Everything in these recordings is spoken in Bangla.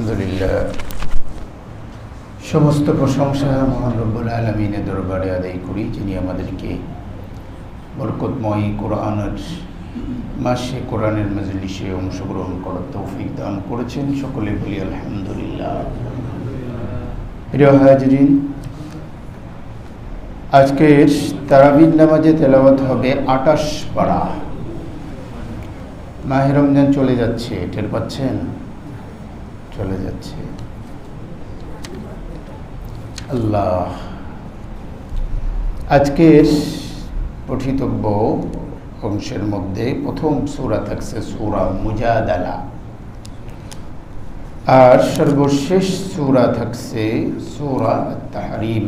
আলহামদুলিল্লাহ, সমস্ত প্রশংসা মহান রব্বুল আলামিনের দরবারে আদায় করি, যিনি আমাদেরকে বরকতময় কোরআনের মাসে কোরআনের মজলিসে অংশগ্রহণ করার তৌফিক দান করেছেন। সকলে বলি আলহামদুলিল্লাহ। প্রিয় হাজিরিন, আজকের তারাবির নামাজে তেলাওয়াত হবে 28 পারা। মাহে রমজান চলে যাচ্ছে, টের পাচ্ছেন? চলে যাচ্ছে। আল্লাহ, আজকের পঠিতব্য অংশের মধ্যে প্রথম সূরা থাকছে সূরা মুজাদালা, আর সর্বশেষ সূরা থাকছে সূরা তাহরিম।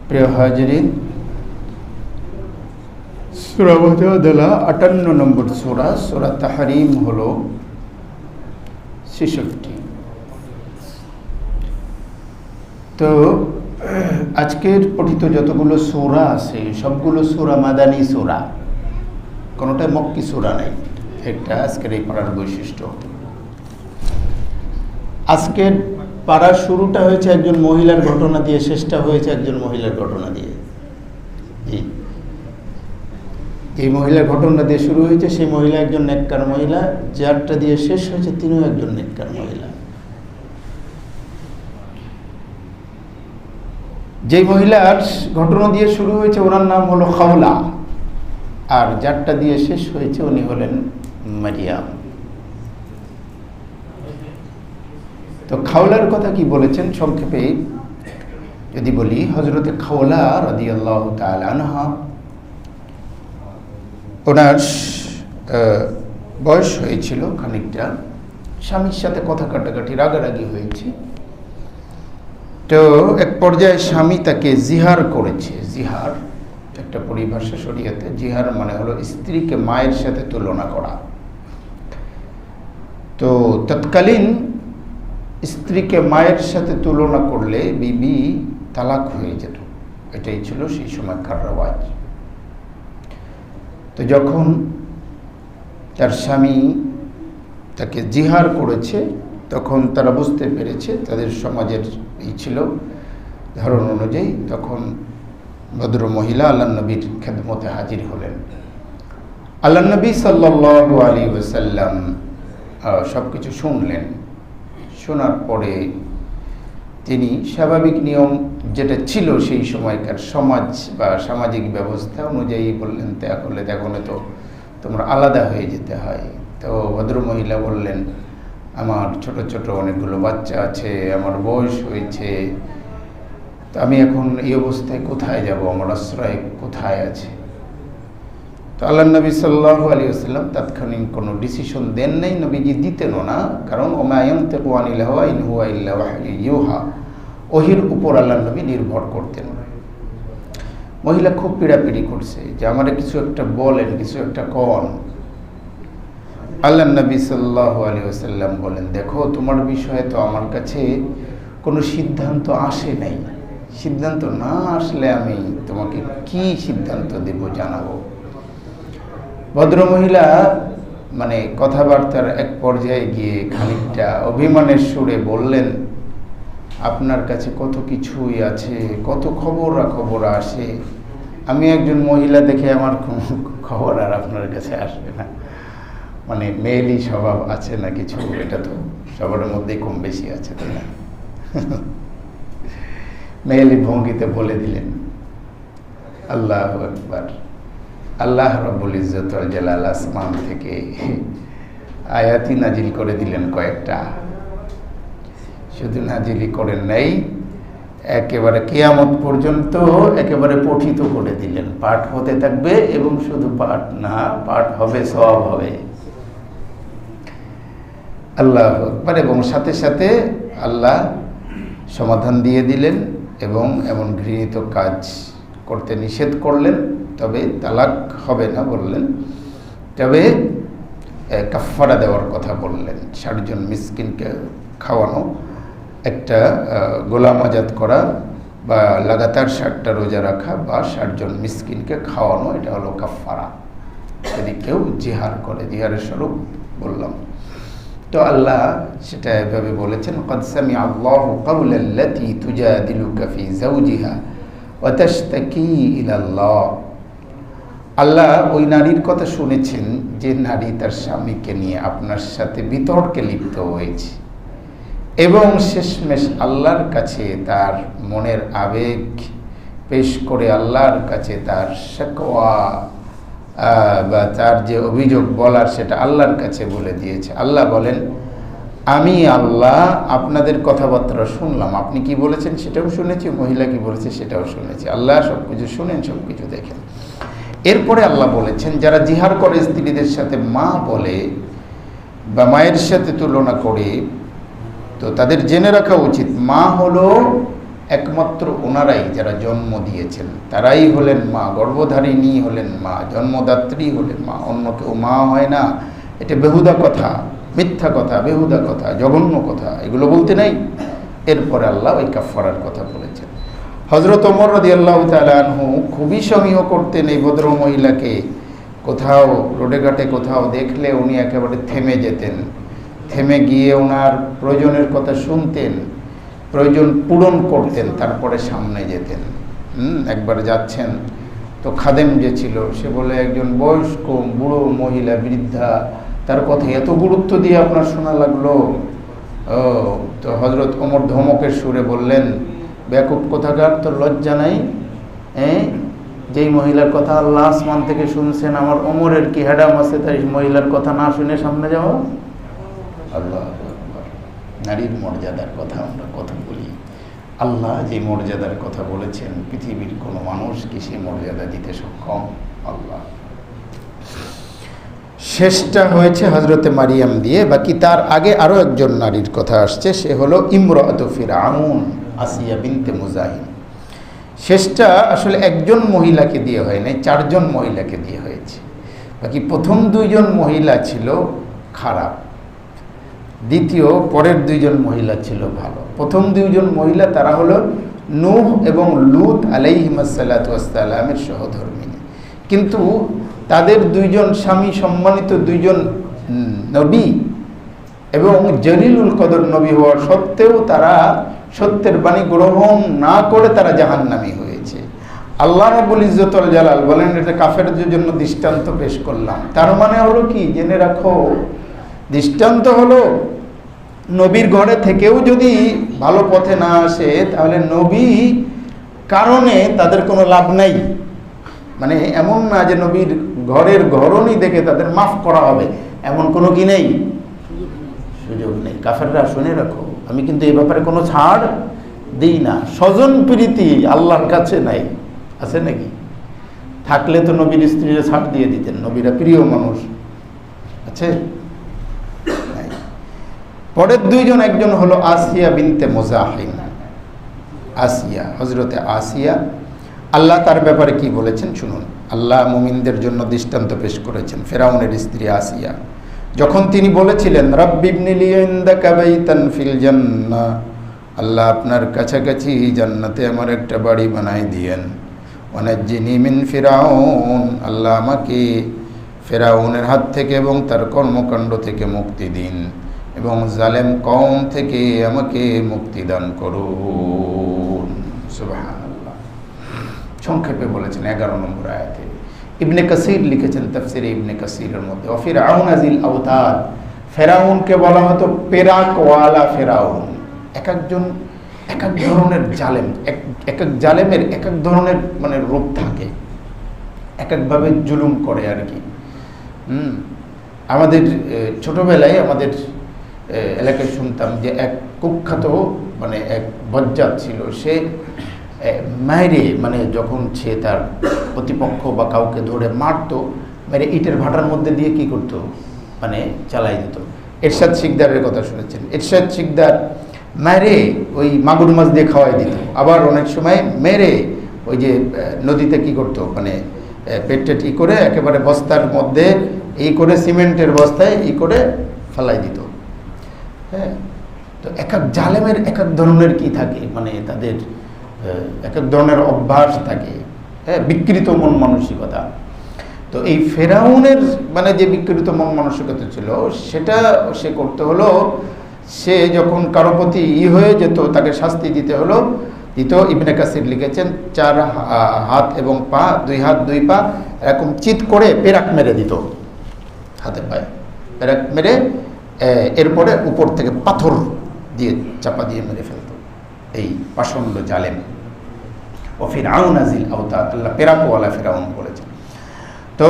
প্রিয় হাজিরিন, সূরা মুজাদালা 58 নম্বর সূরা, সূরা তাহরিম হলো 66। তো আজকের পঠিত যতগুলো সূরা আছে সবগুলো সূরা মাদানী সূরা, কোনোটা মক্কি সূরা নাই। একটা আজকের এই পাড়ার বৈশিষ্ট্য। আজকের পাড়ার শুরুটা হয়েছে একজন মহিলার ঘটনা দিয়ে, শেষটা হয়েছে একজন মহিলার ঘটনা দিয়ে। এই মহিলার ঘটনা দিয়ে শুরু হয়েছে, সেই মহিলা একজন নেককার মহিলা, যারটা দিয়ে শেষ হয়েছে তিনিও একজন নেককার মহিলা। যে মহিলার ঘটনা দিয়ে শুরু হয়েছে ওনার নাম হলো খাওলা, আর যারটা দিয়ে শেষ হয়েছে উনি হলেন মারিয়াম। তো খাওলার কথা কি বলেছেন সংক্ষেপে যদি বলি, হযরতে খাওলা রাদিয়াল্লাহু তাআলা আনহা, ওনার বয়স হয়েছিল খানিকটা, স্বামীর সাথে কথা কাটাকাটি রাগারাগি হয়েছে। তো এক পর্যায়ে স্বামী তাকে জিহার করেছে। জিহার একটা পরিভাষা শরীয়তে। জিহার মানে হলো স্ত্রীকে মায়ের সাথে তুলনা করা। তো তৎকালীন স্ত্রীকে মায়ের সাথে তুলনা করলে বিবি তালাক হয়ে যেত, এটাই ছিল সেই সময়কার রেওয়াজ। তো যখন তার স্বামী তাকে জিহার করেছে তখন তারা বুঝতে পেরেছে, তাদের সমাজের এই ছিল ধরন অনুযায়ী, তখন ভদ্র মহিলা আল্লাহ নবীর খেদমতে হাজির হলেন। আল্লাহ নবী সাল্লাল্লাহু আলাইহি ওয়াসাল্লাম সব কিছু শুনলেন। শোনার পরে তিনি স্বাভাবিক নিয়ম যেটা ছিল সেই সময়কার সমাজ বা সামাজিক ব্যবস্থা অনুযায়ী বললেন, তাহলে তো তোমরা আলাদা হয়ে যেতে হয়। তো ভদ্র মহিলা বললেন, আমার ছোট ছোট অনেকগুলো বাচ্চা আছে, আমার বয়স হয়েছে, তো আমি এখন এই অবস্থায় কোথায় যাব, আমার আশ্রয় কোথায় আছে? তো আল্লাহ নবী সাল্লাল্লাহু আলাইহি ওয়াসাল্লাম তাৎক্ষণিক কোনো ডিসিশন দেন নাই, নবীজি দিতেনও না, কারণ ওমা ইয়ানতিকু আনিল হাওয়া ইন হুয়া ইল্লা ওয়াহয়ুন ইউহা, ওহির উপর আল্লাহ নবী নির্ভর করতেন। মহিলা খুব পীড়াপিড়ি করছে যে আমারে কিছু একটা বলেন, কিছু একটা কন। আল্লাহ নবী সাল্লাল্লাহু আলাইহি ওয়াসাল্লাম বলেন, দেখো তোমার বিষয়ে তো আমার কাছে কোনো সিদ্ধান্ত আসে নাই, সিদ্ধান্ত না আসলে আমি তোমাকে কি সিদ্ধান্ত দেব জানাবো। ভদ্রমহিলা মানে কথাবার্তার এক পর্যায়ে গিয়ে খানিকটা অভিমানের সুরে বললেন, আপনার কাছে কত কিছুই আছে, কত খবর আসে, আমি একজন মহিলা দেখে আমার কোনো খবর আর আপনার কাছে আসবে না। মানে মেয়েলি স্বভাব আছে না কিছু, এটা তো সবার মধ্যেই কম বেশি আছে, তাই না? মেয়েলি ভঙ্গিতে বলে দিলেন। আল্লাহু আকবার। আল্লাহ রাব্বুল ইজ্জত ওয়াল জালাল আসমান থেকে আয়াতি নাজিল করে দিলেন কয়েকটা। শুধু নাজিলই করেন নাই, একেবারে কিয়ামত পর্যন্ত একেবারে পঠিত করে দিলেন, পাঠ হতে থাকবে, এবং শুধু পাঠ না, পাঠ হবে, সওয়াব হবে। আল্লাহু আকবার। এবং সাথে সাথে আল্লাহ সমাধান দিয়ে দিলেন এবং এমন ঘৃণিত কাজ করতে নিষেধ করলেন। তবে তালাক হবে না বললেন, তবে কাফারা দেওয়ার কথা বললেন। 60 জন মিসকিনকে খাওয়ানো, একটা গোলাম আজাদ করা, বা লাগাতার 60টা রোজা রাখা, বা 60 জন মিসকিনকে খাওয়ানো, এটা হলো কাফারা। যদি কেউ জিহার করে, জিহারের স্বরূপ বললাম। তো আল্লাহ সেটা এভাবে বলেছেন, ক্বাদ সামিআ আল্লাহু কাওলাল্লাতী তুজাদিলুকা ফী যাওজিহা ওয়া তাশতাকী ইলাল্লাহ। আল্লাহ ওই নারীর কথা শুনেছেন যে নারী তার স্বামীকে নিয়ে আপনার সাথে বিতর্কে লিপ্ত হয়েছে এবং শেষমেশ আল্লাহর কাছে তার মনের আবেগ পেশ করে আল্লাহর কাছে তার শাকওয়া বা তার যে অভিযোগ বলার সেটা আল্লাহর কাছে বলে দিয়েছে। আল্লাহ বলেন, আমি আল্লাহ আপনাদের কথাবার্তা শুনলাম, আপনি কি বলেছেন সেটাও শুনেছি, মহিলা কি বলেছে সেটাও শুনেছি। আল্লাহ সব কিছু শুনেন, সব কিছু দেখেন। এরপরে আল্লাহ বলেছেন, যারা জিহার করে স্ত্রীদের সাথে মা বলে বা মায়ের সাথে তুলনা করে, তো তাদের জেনে রাখা উচিত মা হলো একমাত্র ওনারাই যারা জন্ম দিয়েছেন, তারাই হলেন মা, গর্ভধারিণী হলেন মা, জন্মদাত্রী হলেন মা, অন্য কেউ মা হয় না। এটা বেহুদা কথা, মিথ্যা কথা, বেহুদা কথা, জঘন্য কথা, এগুলো বলতে নাই। এরপরে আল্লাহ ওই কাফারার কথা বলেছেন। হযরত ওমর রাদিয়াল্লাহু তাআলা আনহু খুবই সমীহ করতেন এই ভদ্র মহিলাকে। কোথাও রোডে ঘাটে কোথাও দেখলে উনি একেবারে থেমে যেতেন, থেমে গিয়ে ওনার প্রয়োজনের কথা শুনতেন, প্রয়োজন পূরণ করতেন, তারপরে সামনে যেতেন। একবার যাচ্ছেন তো খাদেম যে ছিল সে বলে, একজন বয়স্ক বুড়ো মহিলা, বৃদ্ধা, তার কথা এত গুরুত্ব দিয়ে আপনার শোনা লাগলো। তো হযরত ওমর ধমকের সুরে বললেন, বেকুব কোথাকার, তোর লজ্জা নাই? যেই মহিলার কথা আল্লাহ আসমান থেকে শুনছেন, আমার ওমরের কি হেডাম আছে তাই মহিলার কথা না শুনে সামনে যাওয়া? আল্লাহ আকবার। নারীর মর্যাদার কথা আমরা কথা বলি, আল্লাহ যে মর্যাদার কথা বলেছেন পৃথিবীর কোনো মানুষ কি সেই মর্যাদা দিতে সক্ষম? আল্লাহ। শেষটা হয়েছে হযরতে মারিয়াম দিয়ে, বাকি তার আগে আরও একজন নারীর কথা আসছে, সে হলো ইমরাতু ফিরআউন, আসিয়া বিনতে মুজাহিম। শেষটা আসলে একজন মহিলাকে দিয়ে হয় নাই, 4 জন মহিলাকে দিয়ে হয়েছে। বাকি প্রথম 2 জন মহিলা ছিল খারাপ, দ্বিতীয় পরের 2 জন মহিলা ছিল ভালো। প্রথম 2 জন মহিলা তারা হলো নূহ এবং লূত আলাইহিমুসসালাতু ওয়াসসালামের সহধর্মিণী, কিন্তু তাদের 2 জন স্বামী সম্মানিত 2 জন নবী এবং জলিলুল কদর নবী হওয়ার সত্ত্বেও তারা সত্যের বাণী গ্রহণ না করে তারা জাহান্নামী হয়েছে। আল্লাহ রাব্বুল ইজ্জতুল জালাল বলেন, এটা কাফেরদের জন্য দৃষ্টান্ত পেশ করলাম। তার মানে হলো কি, জেনে রাখো, দৃষ্টান্ত হলো নবীর ঘরে থেকেও যদি ভালো পথে না আসে তাহলে নবী কারণে তাদের কোনো লাভ নাই। মানে এমন না যে নবীর ঘরের ঘরণী দেখে তাদের মাফ করা হবে, এমন কোনো কি নেই, সুযোগ নেই। কাফেররা শুনে রাখো, আমি কিন্তু এই ব্যাপারে কোনো ছাড় দিই না। স্বজন প্রীতি আল্লাহর কাছে নাই, আছে নাকি? থাকলে তো নবীর স্ত্রীরা ছাড় দিয়ে দিতেন, নবীরা প্রিয় মানুষ আছে। পরের 2 জন, একজন হলো আসিয়া বিনতে মুজাহিম। আসিয়া, হযরতে আসিয়া, আল্লাহ তার ব্যাপারে কি বলেছেন শুনুন। আল্লাহ মুমিনদের জন্য দৃষ্টান্ত পেশ করেছেন। ফেরাউনের স্ত্রী আসিয়া যখন তিনি বলেছিলেন, রাব্বিবনি লি ইনদাকা বাইতান ফিল জান্নাহ, আল্লাহ আপনার কাছাকাছি জান্নাতে আমার একটা বাড়ি বানাই দিয়েন। ওয়ানাজ্জিনি মিন ফিরাউন, আল্লাহ আমাকে ফেরাউনের হাত থেকে এবং তার কর্মকাণ্ড থেকে মুক্তি দিন এবং জালেম কওম থেকে আমাকে মুক্তি দান করুন। সুবহানাল্লাহ। সংক্ষেপে বলেছেন 11 নম্বর আয়াতে। ইবনে কাসির লিখেছেন তাফসিরে ইবনে কাসিরের মধ্যে, ফিরআউন আজিল আওতাদ, ফেরাউনকে বলা হতো পেরাকওয়ালা ফেরাউন। এক একজন এক এক ধরনের জালেম, এক এক জালেমের এক এক ধরনের মানে রূপ থাকে, এক একভাবে জুলুম করে আর কি। আমাদের ছোটবেলায় আমাদের এলাকায় শুনতাম যে এক কুখ্যাত মানে এক বজ্জাত ছিল, সে মায়েরে মানে যখন সে তার প্রতিপক্ষ বা কাউকে ধরে মারতো, মেরে ইটের ভাটার মধ্যে দিয়ে কি করতো, মানে চালাই দিত। এরশাদ শিকদারের কথা শুনেছেন, এরশাদ শিকদার মেরে ওই মাগুর মাছ দিয়ে খাওয়াই দিত। আবার অনেক সময় মেরে ওই যে নদীতে কি করতো, মানে পেটে ই করে একেবারে বস্তার মধ্যে এই করে সিমেন্টের বস্তায় ই করে ফেলাই দিত। হ্যাঁ, তো এক এক জালেমের এক এক ধরনের কি থাকে, মানে তাদের এক এক ধরনের অভ্যাস থাকে, হ্যাঁ, বিকৃত মন মানসিকতা। তো এই ফেরাউনের মানে যে বিকৃত মন মানসিকতা ছিল সেটা সে করতে হলো। সে যখন কারো প্রতি হয়ে যেত তাকে শাস্তি দিতে হলো। ইবনে কাসির লিখেছেন 4 হাত এবং পা, 2 হাত 2 পা এরকম চিৎ করে পেরাক মেরে দিত, হাতে পায়ে পেরাক মেরে এরপরে উপর থেকে পাথর দিয়ে চাপা দিয়ে মেরে ফেলত। এই পাষণ্ড জালেম। ও ফিরআউন আজিল আওতাদ, আল্লাহ পেরাকওয়ালা ফিরআউন বলেছেন। তো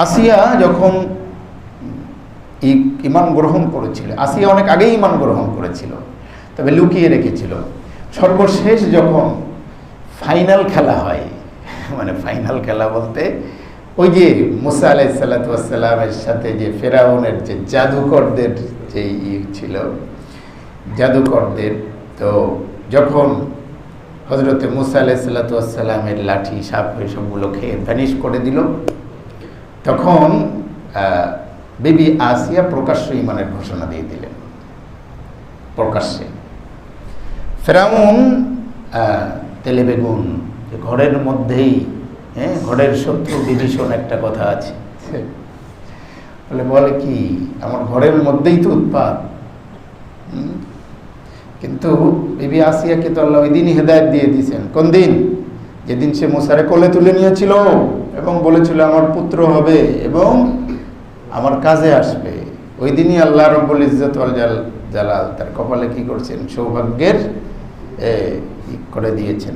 আসিয়া যখন ঈমান গ্রহণ করেছিল, আসিয়া অনেক আগেই ঈমান গ্রহণ করেছিল, তবে লুকিয়ে রেখেছিল। সর্বশেষ যখন ফাইনাল খেলা হয়, মানে ফাইনাল খেলা বলতে ওই যে মুসা আলাইহিস সালাতু ওয়াস সালামের সাথে যে ফেরাউনের যে জাদুকরদের যে ছিল, জাদুকরদের, তো যখন হযরতে মুসা আলাইহিস সালাতু ওয়াস সালামের লাঠি সাপ সবগুলো খেয়ে ভ্যানিশ করে দিল, তখন বিবি আসিয়া প্রকাশ্য ঈমানের ঘোষণা দিয়ে দিলেন, প্রকাশ্যে। ফেরাউন তেলে বেগুন, ঘরের মধ্যেই, ঘরের শত্রু বিভীষণ একটা কথা আছে, বলে কি আমার ঘরের মধ্যেই তো উৎপাত। কিন্তু বিবি আসিয়াকে তো আল্লাহ ওই দিনই হেদায়েত দিয়ে দিয়েছেন। কোন দিন? যেদিন সে মুসারে কোলে তুলে নিয়েছিল এবং বলেছিল আমার পুত্র হবে এবং আমার কাজে আসবে, ওই দিনই আল্লাহ রব্বুল ইজ্জত ওয়াল জালাল তার কপালে কি করছেন? সৌভাগ্যের করে দিয়েছেন।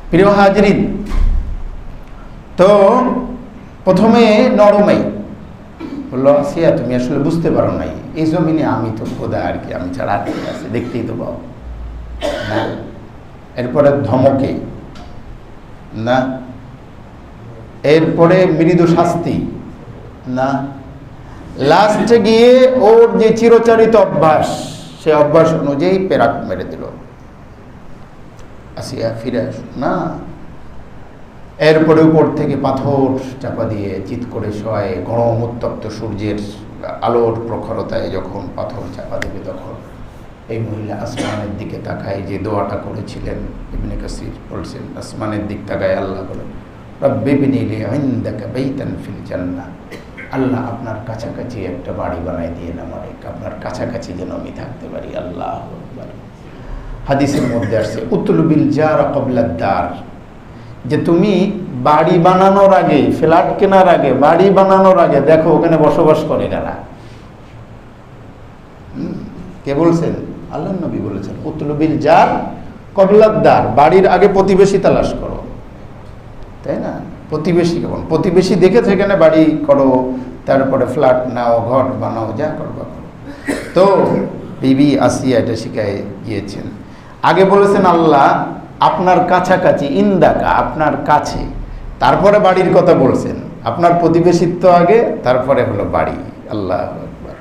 প্রিয় হাজরিন, তো প্রথমে নরমে বললো, আসিয়া তুমি আসলে বুঝতে পারো নাই, এই জমিনে আমি তো খোদা আর কি, আমি ছাড়া আর কি আছে, দেখতেই তো পাও না। এরপরে ধমকে না, এরপরে মৃদু শাস্তি না, লাস্টে গিয়ে ওর যে চিরচরিত অভ্যাস, সে অভ্যাস অনুযায়ী পেরাক মেরে দিল। আসিয়া ফিরে আসুন না। এরপরে উপর থেকে পাথর চাপা দিয়ে চিৎ করে শোয়, গরম উত্তপ্ত সূর্যের আলোর প্রখরতায় যখন পাথর চাপা দেবে, তখন এই মহিলা আসমানের দিকে তাকায়, যে দোয়াটা করেছিলেন ইবনে কাসির বলছেন, আসমানের দিক তাকায় আল্লাহ বলেন, রব্বি বিনি লি ইনদাকা বাইতান ফিল জান্নাহ, আল্লাহ আপনার কাছাকাছি একটা বাড়ি বানাই দিয়ে আমারে, আপনার কাছাকাছি যেন আমি থাকতে পারি। আল্লাহু আকবার। হাদিসের মধ্যে আসছে উতলুবিল জার ক্বাবলা দার, যে তুমি বাড়ি বানানোর আগে, ফ্ল্যাট কেনার আগে, বাড়ি বানানোর আগে দেখো ওখানে বসবাস করে কারা। কে বলছেন? আল্লাহর নবী বলেছেন উতলুবিল জার ক্বাবলা দার, বাড়ির আগে প্রতিবেশী তালাশ করো, তাই না? প্রতিবেশী কেমন? প্রতিবেশী দেখে সেখানে বাড়ি করো, তারপরে ফ্ল্যাট নাও, ঘর বানাও, যা করবা করো। তো বিবি আসিয়া এটা শিখায় গিয়েছেন। আগে বলেছেন আল্লাহ আপনার কাছাকাছি, ইন্দাকা আপনার কাছে, তারপরে বাড়ির কথা বলছেন, আপনার প্রতিবেশিত্ব আগে, তারপরে হলো বাড়ি। আল্লাহ আকবার।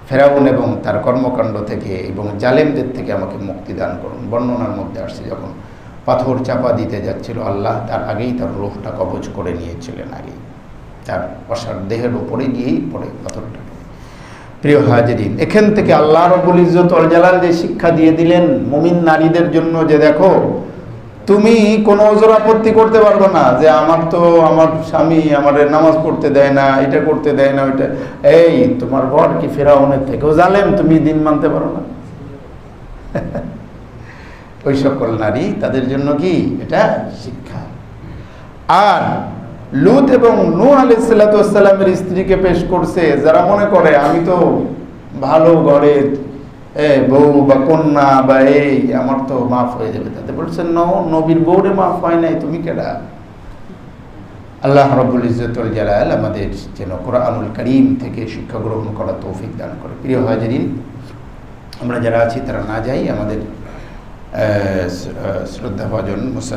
ফেরাউন এবং তার কর্মকাণ্ড থেকে এবং জালেমদের থেকে আমাকে মুক্তি দান করুন। বর্ণনার মধ্যে আসছে যখন পাথর চাপা দিতে যাচ্ছিল, আল্লাহ তার আগেই তার রূহটা কবজ করে নিয়েছিলেন, আগেই তার অসার দেহের উপরে গিয়েই পড়ে পাথরটা। প্রিয় হাজরিন, এখান থেকে আল্লাহ রব্বুল ইজ্জত ওয়াল জালাল যে শিক্ষা দিয়ে দিলেন মুমিন নারীদের জন্য, যে দেখো তুমি কোনো ওজর আপত্তি করতে পারবে না, যে আমার তো আমার স্বামী আমার নামাজ পড়তে দেয় না, এটা করতে দেয় না, ওইটা, এই তোমার বর কি ফেরাউনের থেকেও জালেম, তুমি দিন মানতে পারো না। ওই সকল নারী, তাদের জন্য কি এটা শিক্ষা। আর লূত এবং নূহ আলাইহিস সালাতু ওয়াস সালামের স্ত্রীকে পেশ করছে, যারা মনে করে আমি তো ভালো ঘরের বউ বা কন্যা বা এই আমার তো মাফ হয়ে যাবে, তাতে বলছেন নবীর বউরে মাফ হয় নাই, তুমি কেডা? আল্লাহ রাব্বুল ইজ্জত ওয়াল জালাল আমাদের যেন কোরআনুল কারীম থেকে শিক্ষা গ্রহণ করার তৌফিক দান করে। প্রিয় হাজরিন, আমরা যারা আছি তারা না যাই, আমাদের শ্রদ্ধাভাজন